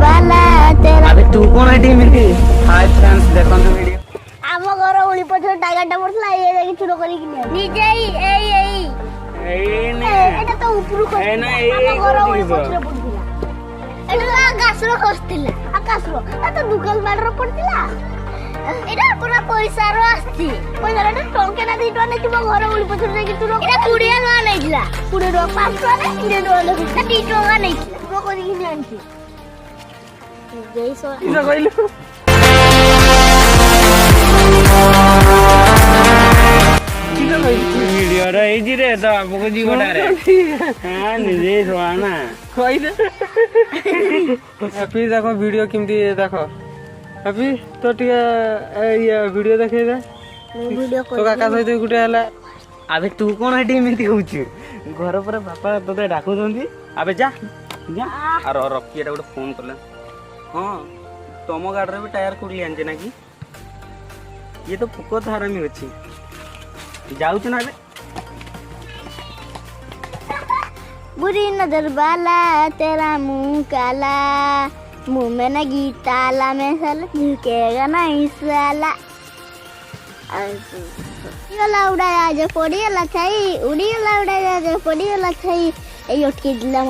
बाला तेरा अबे तू कौन है टीम की? हाय फ्रेंड्स देखो तो वीडियो आम घर उली पछर टाइगर पड़ता ये देखि चुरो करी कि निजे एई ए ने एटा तो उपरु खस ए ना ए आम घर उली पछर पड़तिला एटा गासरो खसतिला आकाशरो एटा दुकान बाडर पड़तिला एटा पूरा पैसा रो आस्ती पैसा रे टंके ना 2 टका ने तुम घर उली पछर जाई कि चुरो एटा 20 टका नैला 20 टका 5 टका ने 2 टका ने 2 टका नै चुरो करी कि आनती जैसो किसा कहलु वीडियो रे इजी रे तो आपको जीवटा रे हां निजे सोना कोई ना हैप्पी देखो वीडियो केमती देखो हैप्पी तो टिके ये वीडियो देखे दे वीडियो तो काका सहित गुटे हला अबे तू कौन है टीम एती होछु घर पर बापा तोते डाकु दंती अबे जा जा अरे रखी एटा गुटे फोन करले हां तमो गाड़ी रे भी टायर कुडली आनजे ना कि ये तो फुको धारामी अछि जाउछ ना बे बुरी नजर वाला तेरा मुंह काला मुंह में न गीताला में साला झुकेगा नहीं साला ये उड़ा आज पड़ी ला छाई उड़ी ला उड़ा आज पड़ी ला छाई ए उठ के दिला